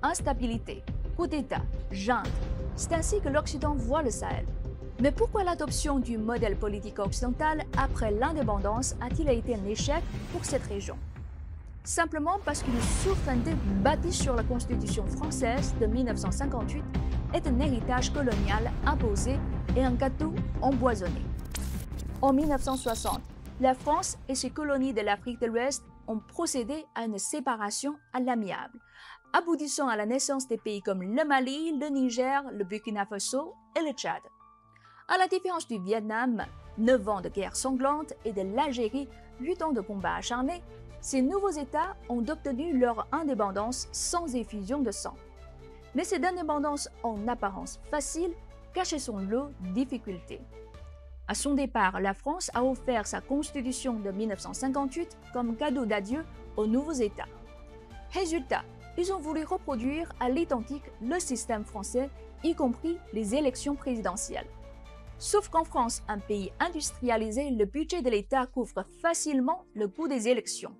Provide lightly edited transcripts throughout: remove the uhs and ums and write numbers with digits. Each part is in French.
instabilité, coup d'État, junte. C'est ainsi que l'Occident voit le Sahel. Mais pourquoi l'adoption du modèle politique occidental après l'indépendance a-t-il été un échec pour cette région? Simplement parce qu'une souveraineté bâtie sur la Constitution française de 1958 est un héritage colonial imposé et un gâteau empoisonné. En 1960, la France et ses colonies de l'Afrique de l'Ouest ont procédé à une séparation à l'amiable, aboutissant à la naissance des pays comme le Mali, le Niger, le Burkina Faso et le Tchad. À la différence du Vietnam, 9 ans de guerre sanglante, et de l'Algérie, 8 ans de combats acharnés, ces nouveaux États ont obtenu leur indépendance sans effusion de sang. Mais cette indépendance en apparence facile cachait son lot de difficultés. À son départ, la France a offert sa constitution de 1958 comme cadeau d'adieu aux nouveaux États. Résultat, ils ont voulu reproduire à l'identique le système français, y compris les élections présidentielles. Sauf qu'en France, un pays industrialisé, le budget de l'État couvre facilement le coût des élections.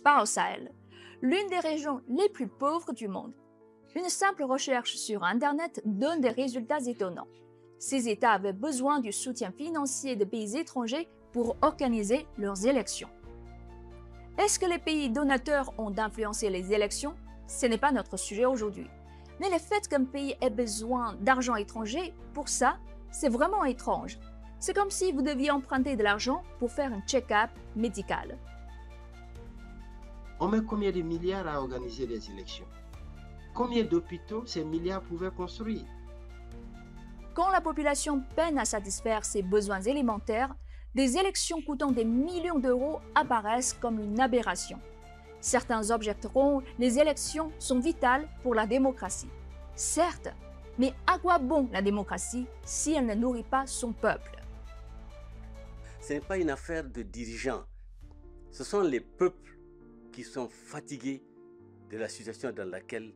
Pas au Sahel, l'une des régions les plus pauvres du monde. Une simple recherche sur Internet donne des résultats étonnants. Ces États avaient besoin du soutien financier de pays étrangers pour organiser leurs élections. Est-ce que les pays donateurs ont influencé les élections? Ce n'est pas notre sujet aujourd'hui. Mais le fait qu'un pays ait besoin d'argent étranger, pour ça, c'est vraiment étrange. C'est comme si vous deviez emprunter de l'argent pour faire un check-up médical. On met combien de milliards à organiser des élections? Combien d'hôpitaux ces milliards pouvaient construire? Quand la population peine à satisfaire ses besoins élémentaires, des élections coûtant des millions d'euros apparaissent comme une aberration. Certains objecteront que les élections sont vitales pour la démocratie. Certes, mais à quoi bon la démocratie si elle ne nourrit pas son peuple? Ce n'est pas une affaire de dirigeants. Ce sont les peuples qui sont fatigués de la situation dans laquelle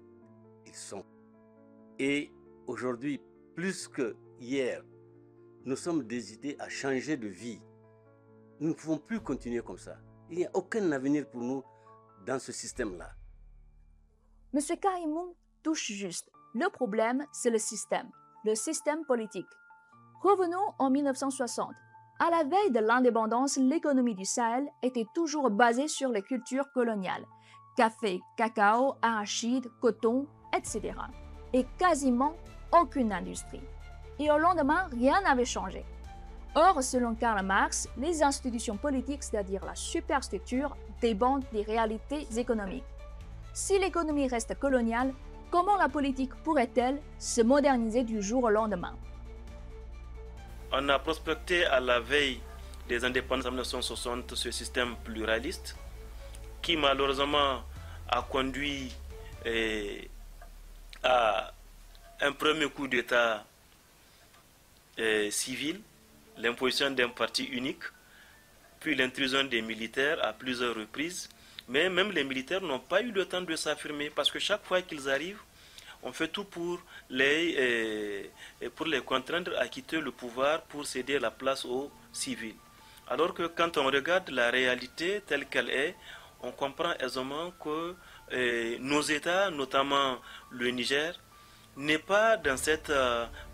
ils sont. Et aujourd'hui, plus que hier, nous sommes décidés à changer de vie. Nous ne pouvons plus continuer comme ça. Il n'y a aucun avenir pour nous dans ce système-là. M. Karimoun touche juste. Le problème, c'est le système politique. Revenons en 1960. À la veille de l'indépendance, l'économie du Sahel était toujours basée sur les cultures coloniales. Café, cacao, arachide, coton, etc. Et quasiment aucune industrie. Et au lendemain, rien n'avait changé. Or, selon Karl Marx, les institutions politiques, c'est-à-dire la superstructure, dépendent des réalités économiques. Si l'économie reste coloniale, comment la politique pourrait-elle se moderniser du jour au lendemain? On a prospecté à la veille des indépendances en 1960 ce système pluraliste qui malheureusement a conduit à un premier coup d'État civil, l'imposition d'un parti unique, puis l'intrusion des militaires à plusieurs reprises. Mais même les militaires n'ont pas eu le temps de s'affirmer parce que chaque fois qu'ils arrivent, on fait tout pour les contraindre à quitter le pouvoir pour céder la place aux civils. Alors que quand on regarde la réalité telle qu'elle est, on comprend aisément que nos États, notamment le Niger, n'est pas dans cette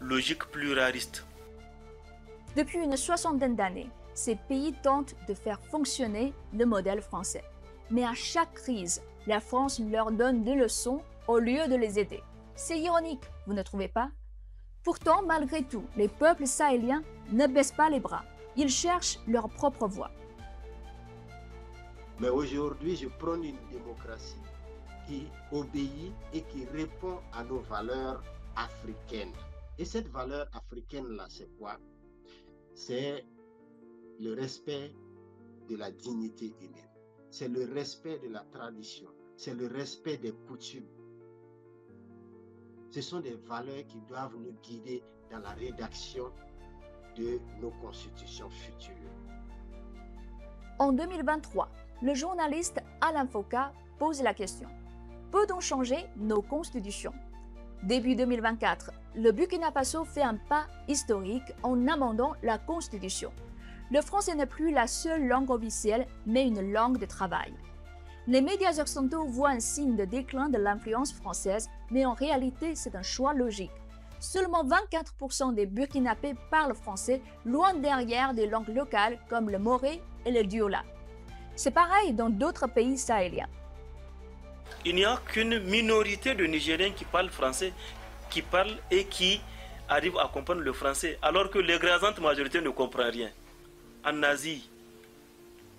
logique pluraliste. Depuis une soixantaine d'années, ces pays tentent de faire fonctionner le modèle français. Mais à chaque crise, la France leur donne des leçons au lieu de les aider. C'est ironique, vous ne trouvez pas? Pourtant, malgré tout, les peuples sahéliens ne baissent pas les bras. Ils cherchent leur propre voie. Mais aujourd'hui, je prône une démocratie qui obéit et qui répond à nos valeurs africaines. Et cette valeur africaine-là, c'est quoi? C'est le respect de la dignité humaine. C'est le respect de la tradition. C'est le respect des coutumes. Ce sont des valeurs qui doivent nous guider dans la rédaction de nos constitutions futures. En 2023, le journaliste Alain Foka pose la question: peut-on changer nos constitutions? Début 2024, le Burkina Faso fait un pas historique en amendant la Constitution. Le français n'est plus la seule langue officielle, mais une langue de travail. Les médias occidentaux voient un signe de déclin de l'influence française, mais en réalité, c'est un choix logique. Seulement 24% des Burkinabés parlent français, loin derrière des langues locales comme le moré et le diola. C'est pareil dans d'autres pays sahéliens. Il n'y a qu'une minorité de Nigériens qui parlent français, qui parlent et qui arrivent à comprendre le français, alors que l'écrasante majorité ne comprend rien. En Asie,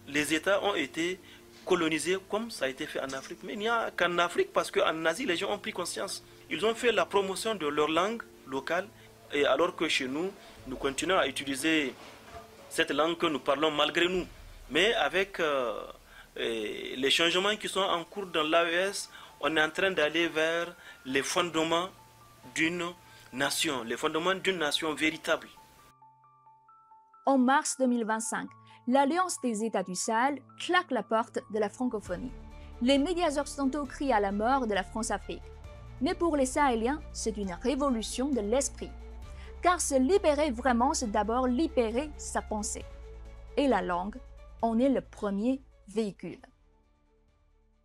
les États ont été colonisés comme ça a été fait en Afrique. Mais il n'y a qu'en Afrique, parce qu'en Asie, les gens ont pris conscience. Ils ont fait la promotion de leur langue locale, et alors que chez nous, nous continuons à utiliser cette langue que nous parlons malgré nous. Mais avec les changements qui sont en cours dans l'AES, on est en train d'aller vers les fondements d'une nation, les fondements d'une nation véritable. En mars 2025, l'Alliance des États du Sahel claque la porte de la francophonie. Les médias occidentaux crient à la mort de la France-Afrique. Mais pour les Sahéliens, c'est une révolution de l'esprit. Car se libérer vraiment, c'est d'abord libérer sa pensée. Et la langue en est le premier véhicule.